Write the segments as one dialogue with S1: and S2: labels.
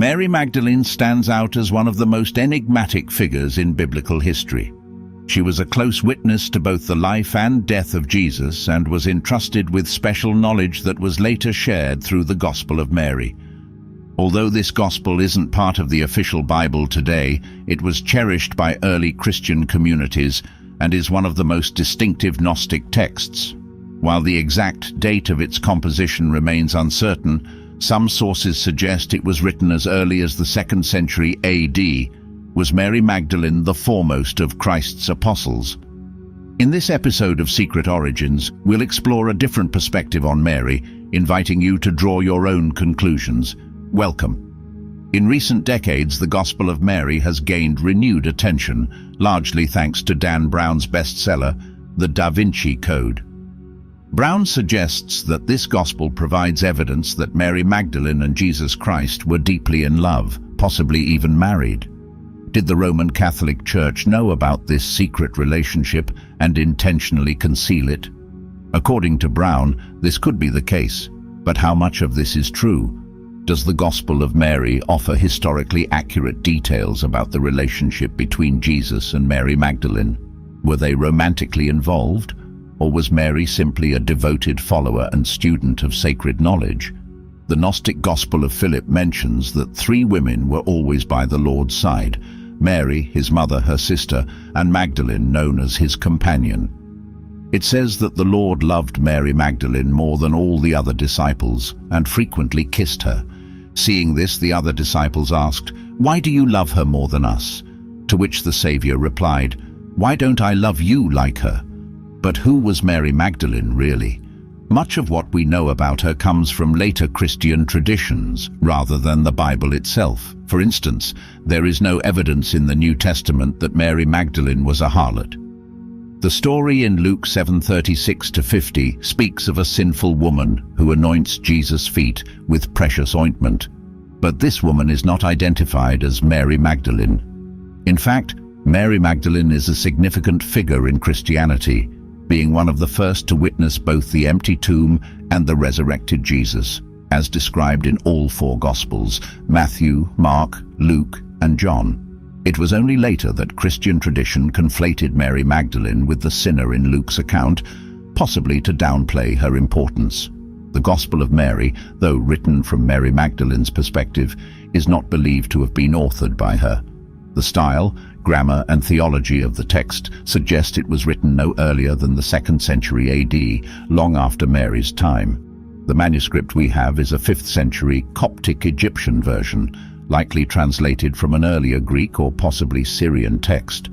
S1: Mary Magdalene stands out as one of the most enigmatic figures in biblical history. She was a close witness to both the life and death of Jesus and was entrusted with special knowledge that was later shared through the Gospel of Mary. Although this gospel isn't part of the official Bible today, it was cherished by early Christian communities and is one of the most distinctive Gnostic texts. While the exact date of its composition remains uncertain, some sources suggest it was written as early as the 2nd century AD. Was Mary Magdalene the foremost of Christ's apostles? In this episode of Secret Origins, we'll explore a different perspective on Mary, inviting you to draw your own conclusions. Welcome. In recent decades, the Gospel of Mary has gained renewed attention, largely thanks to Dan Brown's bestseller, The Da Vinci Code. Brown suggests that this gospel provides evidence that Mary Magdalene and Jesus Christ were deeply in love, possibly even married. Did the Roman Catholic Church know about this secret relationship and intentionally conceal it? According to Brown, this could be the case, but how much of this is true? Does the Gospel of Mary offer historically accurate details about the relationship between Jesus and Mary Magdalene? Were they romantically involved, or was Mary simply a devoted follower and student of sacred knowledge? The Gnostic Gospel of Philip mentions that 3 women were always by the Lord's side: Mary, his mother, her sister, and Magdalene, known as his companion. It says that the Lord loved Mary Magdalene more than all the other disciples and frequently kissed her. Seeing this, the other disciples asked, "Why do you love her more than us?" To which the Savior replied, "Why don't I love you like her?" But who was Mary Magdalene really? Much of what we know about her comes from later Christian traditions rather than the Bible itself. For instance, there is no evidence in the New Testament that Mary Magdalene was a harlot. The story in Luke 7:36-50 speaks of a sinful woman who anoints Jesus' feet with precious ointment. But this woman is not identified as Mary Magdalene. In fact, Mary Magdalene is a significant figure in Christianity, being one of the first to witness both the empty tomb and the resurrected Jesus, as described in all 4 Gospels: Matthew, Mark, Luke, and John. It was only later that Christian tradition conflated Mary Magdalene with the sinner in Luke's account, possibly to downplay her importance. The Gospel of Mary, though written from Mary Magdalene's perspective, is not believed to have been authored by her. The style, grammar, and theology of the text suggest it was written no earlier than the 2nd century AD, long after Mary's time. The manuscript we have is a 5th century Coptic Egyptian version, likely translated from an earlier Greek or possibly Syrian text.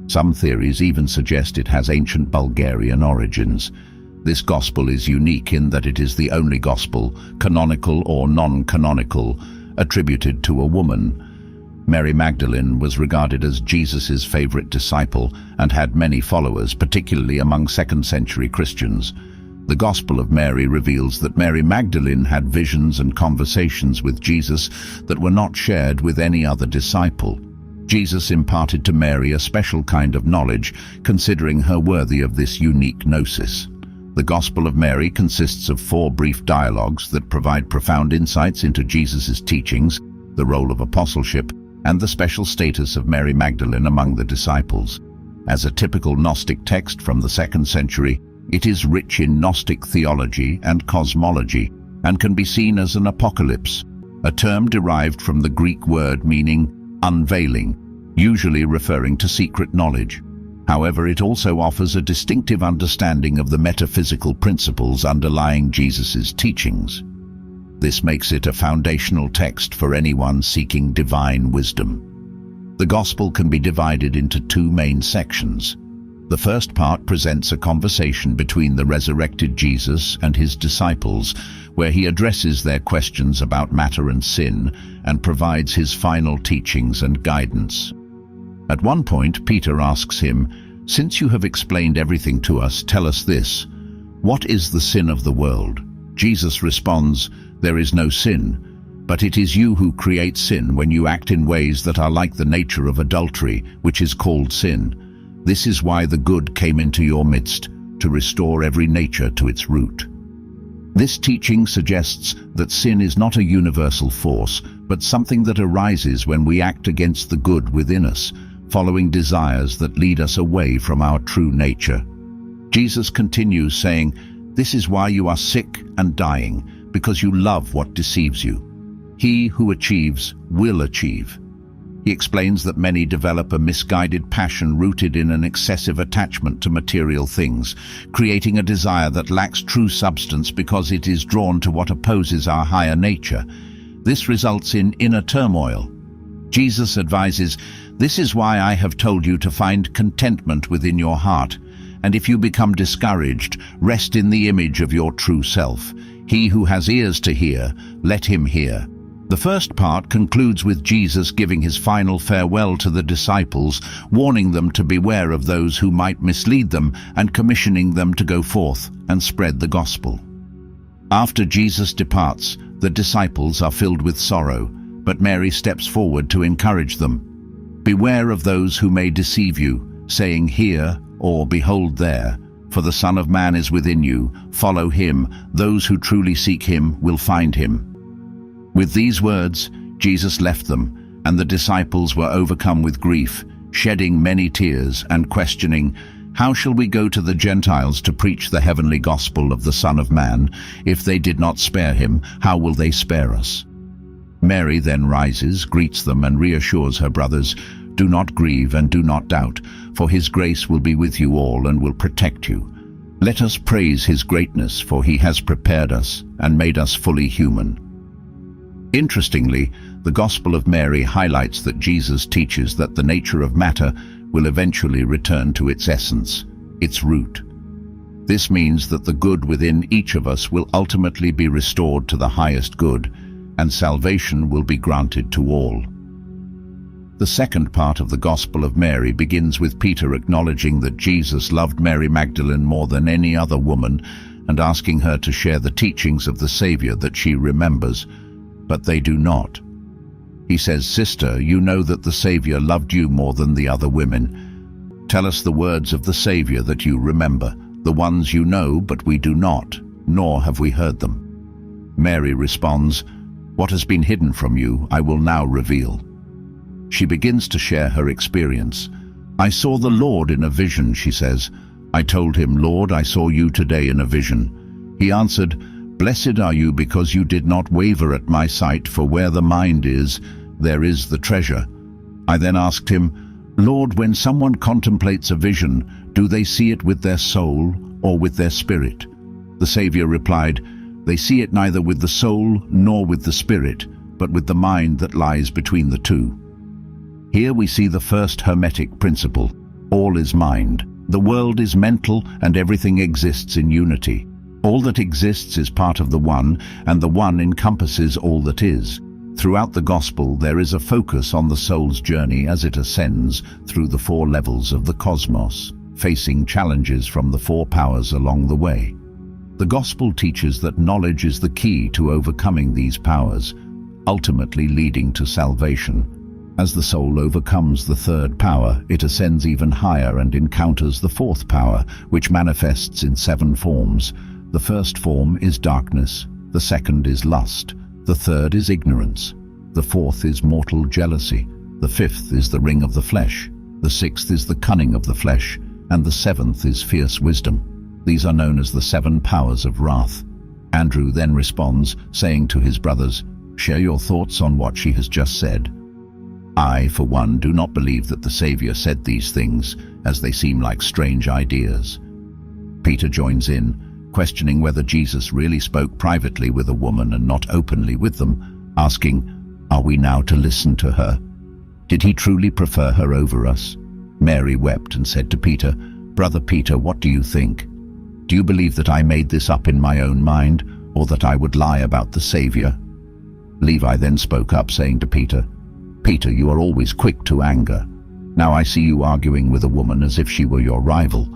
S1: Some theories even suggest it has ancient Bulgarian origins. This gospel is unique in that it is the only gospel, canonical or non-canonical, attributed to a woman. Mary Magdalene was regarded as Jesus' favorite disciple and had many followers, particularly among 2nd century Christians. The Gospel of Mary reveals that Mary Magdalene had visions and conversations with Jesus that were not shared with any other disciple. Jesus imparted to Mary a special kind of knowledge, considering her worthy of this unique gnosis. The Gospel of Mary consists of 4 brief dialogues that provide profound insights into Jesus' teachings, the role of apostleship, and the special status of Mary Magdalene among the disciples. As a typical Gnostic text from the 2nd century, it is rich in Gnostic theology and cosmology and can be seen as an apocalypse, a term derived from the Greek word meaning unveiling, usually referring to secret knowledge. However, it also offers a distinctive understanding of the metaphysical principles underlying Jesus' teachings. This makes it a foundational text for anyone seeking divine wisdom. The Gospel can be divided into 2 main sections. The first part presents a conversation between the resurrected Jesus and his disciples, where he addresses their questions about matter and sin and provides his final teachings and guidance. At one point, Peter asks him, "Since you have explained everything to us, tell us this. What is the sin of the world?" Jesus responds, "There is no sin, but it is you who create sin when you act in ways that are like the nature of adultery, which is called sin. This is why the good came into your midst, to restore every nature to its root." This teaching suggests that sin is not a universal force, but something that arises when we act against the good within us, following desires that lead us away from our true nature. Jesus continues saying, "This is why you are sick and dying, because you love what deceives you. He who achieves will achieve." He explains that many develop a misguided passion rooted in an excessive attachment to material things, creating a desire that lacks true substance because it is drawn to what opposes our higher nature. This results in inner turmoil. Jesus advises, "This is why I have told you to find contentment within your heart, and if you become discouraged, rest in the image of your true self. He who has ears to hear, let him hear." The first part concludes with Jesus giving his final farewell to the disciples, warning them to beware of those who might mislead them and commissioning them to go forth and spread the gospel. After Jesus departs, the disciples are filled with sorrow, but Mary steps forward to encourage them. "Beware of those who may deceive you, saying, 'Here,' or 'Behold there,' for the Son of Man is within you. Follow him. Those who truly seek him will find him." With these words, Jesus left them, and the disciples were overcome with grief, shedding many tears and questioning, "How shall we go to the Gentiles to preach the heavenly gospel of the Son of Man? If they did not spare him, how will they spare us?" Mary then rises, greets them, and reassures her brothers, "Do not grieve and do not doubt, for his grace will be with you all and will protect you. Let us praise his greatness, for he has prepared us and made us fully human." Interestingly, the Gospel of Mary highlights that Jesus teaches that the nature of matter will eventually return to its essence, its root. This means that the good within each of us will ultimately be restored to the highest good, and salvation will be granted to all. The second part of the Gospel of Mary begins with Peter acknowledging that Jesus loved Mary Magdalene more than any other woman and asking her to share the teachings of the Savior that she remembers, but they do not. He says, "Sister, you know that the Savior loved you more than the other women. Tell us the words of the Savior that you remember, the ones you know, but we do not, nor have we heard them." Mary responds, "What has been hidden from you, I will now reveal." She begins to share her experience. "I saw the Lord in a vision," she says. "I told him, 'Lord, I saw you today in a vision.' He answered, 'Blessed are you because you did not waver at my sight, for where the mind is, there is the treasure.' I then asked him, 'Lord, when someone contemplates a vision, do they see it with their soul or with their spirit?' The Savior replied, 'They see it neither with the soul nor with the spirit, but with the mind that lies between the two.'" Here we see the first Hermetic principle: all is mind. The world is mental and everything exists in unity. All that exists is part of the One, and the One encompasses all that is. Throughout the Gospel, there is a focus on the soul's journey as it ascends through the 4 levels of the cosmos, facing challenges from the 4 powers along the way. The Gospel teaches that knowledge is the key to overcoming these powers, ultimately leading to salvation. As the soul overcomes the 3rd power, it ascends even higher and encounters the 4th power, which manifests in 7 forms. The first form is darkness, the second is lust, the third is ignorance, the fourth is mortal jealousy, the fifth is the ring of the flesh, the sixth is the cunning of the flesh, and the 7th is fierce wisdom. These are known as the 7 powers of wrath. Andrew then responds, saying to his brothers, "Share your thoughts on what she has just said." I, for one, do not believe that the Savior said these things, as they seem like strange ideas. Peter joins in, questioning whether Jesus really spoke privately with a woman and not openly with them, asking, "Are we now to listen to her? Did he truly prefer her over us?" Mary wept and said to Peter, "Brother Peter, what do you think? Do you believe that I made this up in my own mind, or that I would lie about the Savior?" Levi then spoke up, saying to Peter, "Peter, you are always quick to anger. Now I see you arguing with a woman as if she were your rival.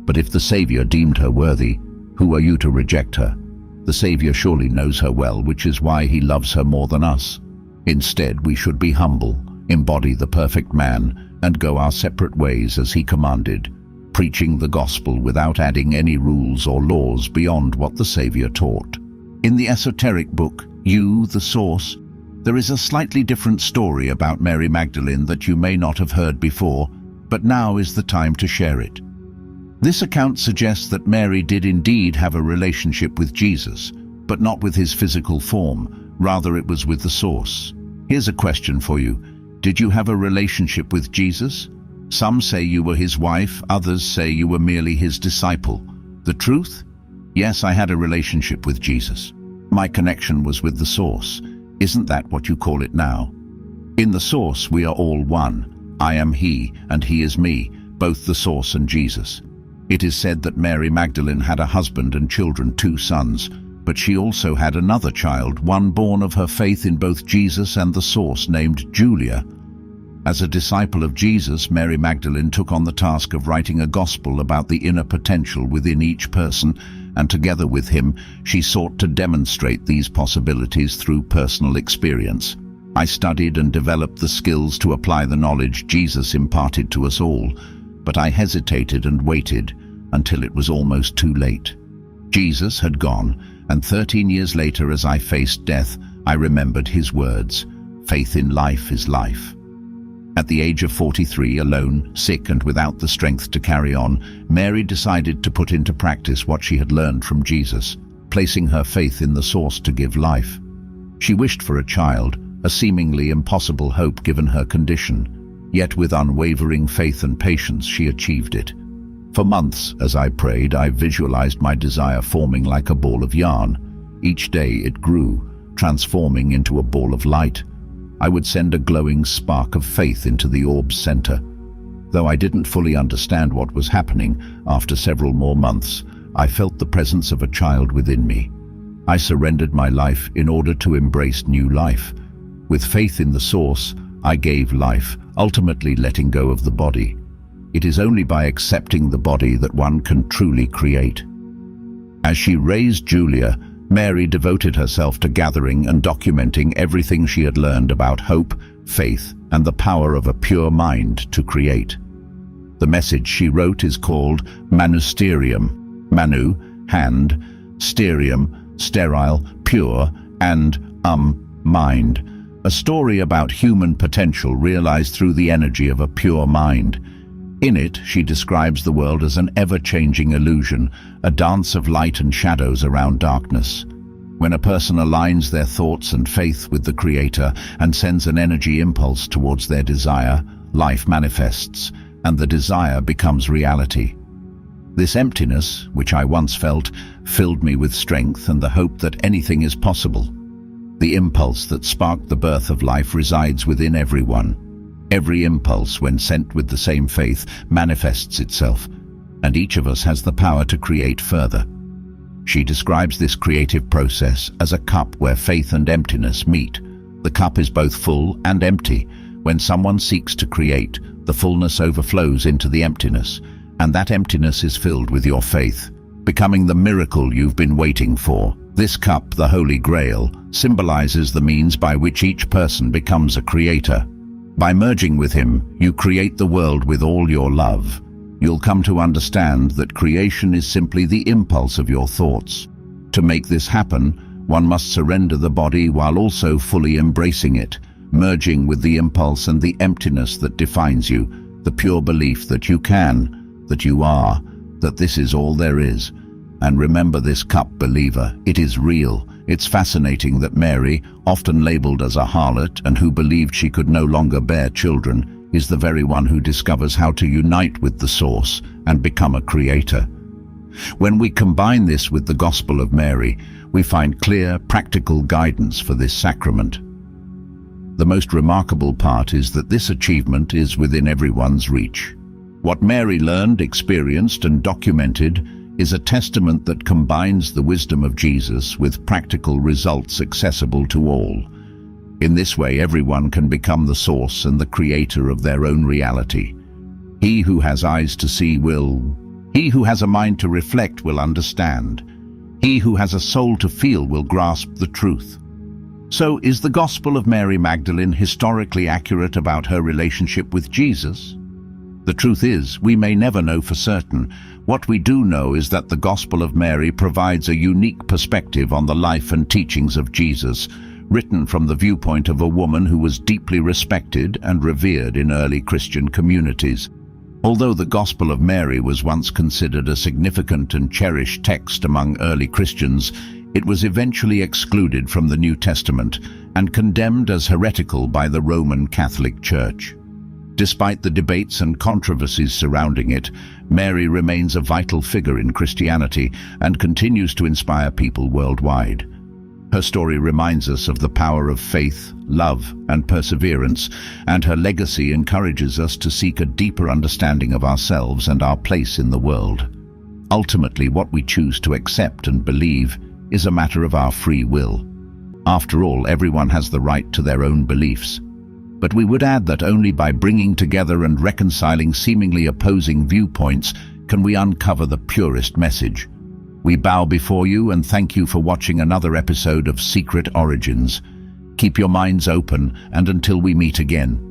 S1: But if the Savior deemed her worthy, who are you to reject her? The Savior surely knows her well, which is why he loves her more than us. Instead, we should be humble, embody the perfect man, and go our separate ways as he commanded, preaching the gospel without adding any rules or laws beyond what the Savior taught." In the esoteric book, You, the Source, there is a slightly different story about Mary Magdalene that you may not have heard before, but now is the time to share it. This account suggests that Mary did indeed have a relationship with Jesus, but not with his physical form, rather it was with the source. Here's a question for you. Did you have a relationship with Jesus? Some say you were his wife, others say you were merely his disciple. The truth? Yes, I had a relationship with Jesus. My connection was with the source. Isn't that what you call it now? In the source, we are all one. I am he, and he is me, both the source and Jesus. It is said that Mary Magdalene had a husband and children, 2 sons, but she also had another child, one born of her faith in both Jesus and the source, named Julia. As a disciple of Jesus, Mary Magdalene took on the task of writing a gospel about the inner potential within each person, and together with him, she sought to demonstrate these possibilities through personal experience. I studied and developed the skills to apply the knowledge Jesus imparted to us all, but I hesitated and waited until it was almost too late. Jesus had gone, and 13 years later, as I faced death, I remembered his words, "Faith in life is life." At the age of 43, alone, sick and without the strength to carry on, Mary decided to put into practice what she had learned from Jesus, placing her faith in the source to give life. She wished for a child, a seemingly impossible hope given her condition. Yet with unwavering faith and patience, she achieved it. For months, as I prayed, I visualized my desire forming like a ball of yarn. Each day it grew, transforming into a ball of light. I would send a glowing spark of faith into the orb's center. Though I didn't fully understand what was happening, after several more months, I felt the presence of a child within me. I surrendered my life in order to embrace new life. With faith in the source, I gave life, ultimately letting go of the body. It is only by accepting the body that one can truly create. As she raised Julia, Mary devoted herself to gathering and documenting everything she had learned about hope, faith, and the power of a pure mind to create. The message she wrote is called Manusterium. Manu, hand, sterium, sterile, pure, and mind. A story about human potential realized through the energy of a pure mind. In it, she describes the world as an ever-changing illusion, a dance of light and shadows around darkness. When a person aligns their thoughts and faith with the Creator and sends an energy impulse towards their desire, life manifests, and the desire becomes reality. This emptiness, which I once felt, filled me with strength and the hope that anything is possible. The impulse that sparked the birth of life resides within everyone. Every impulse, when sent with the same faith, manifests itself, and each of us has the power to create further. She describes this creative process as a cup where faith and emptiness meet. The cup is both full and empty. When someone seeks to create, the fullness overflows into the emptiness, and that emptiness is filled with your faith, becoming the miracle you've been waiting for. This cup, the Holy Grail, symbolizes the means by which each person becomes a creator. By merging with him, you create the world with all your love. You'll come to understand that creation is simply the impulse of your thoughts. To make this happen, one must surrender the body while also fully embracing it, merging with the impulse and the emptiness that defines you, the pure belief that you can, that you are, that this is all there is. And remember this cup, believer, it is real. It's fascinating that Mary, often labeled as a harlot and who believed she could no longer bear children, is the very one who discovers how to unite with the source and become a creator. When we combine this with the Gospel of Mary, we find clear, practical guidance for this sacrament. The most remarkable part is that this achievement is within everyone's reach. What Mary learned, experienced, and documented is a testament that combines the wisdom of Jesus with practical results accessible to all. In this way, everyone can become the source and the creator of their own reality. He who has eyes to see will. He who has a mind to reflect will understand. He who has a soul to feel will grasp the truth. So, is the Gospel of Mary Magdalene historically accurate about her relationship with Jesus? The truth is, we may never know for certain. What we do know is that the Gospel of Mary provides a unique perspective on the life and teachings of Jesus, written from the viewpoint of a woman who was deeply respected and revered in early Christian communities. Although the Gospel of Mary was once considered a significant and cherished text among early Christians, it was eventually excluded from the New Testament and condemned as heretical by the Roman Catholic Church. Despite the debates and controversies surrounding it, Mary remains a vital figure in Christianity and continues to inspire people worldwide. Her story reminds us of the power of faith, love, and perseverance, and her legacy encourages us to seek a deeper understanding of ourselves and our place in the world. Ultimately, what we choose to accept and believe is a matter of our free will. After all, everyone has the right to their own beliefs. But we would add that only by bringing together and reconciling seemingly opposing viewpoints can we uncover the purest message. We bow before you and thank you for watching another episode of Secret Origins. Keep your minds open, and until we meet again,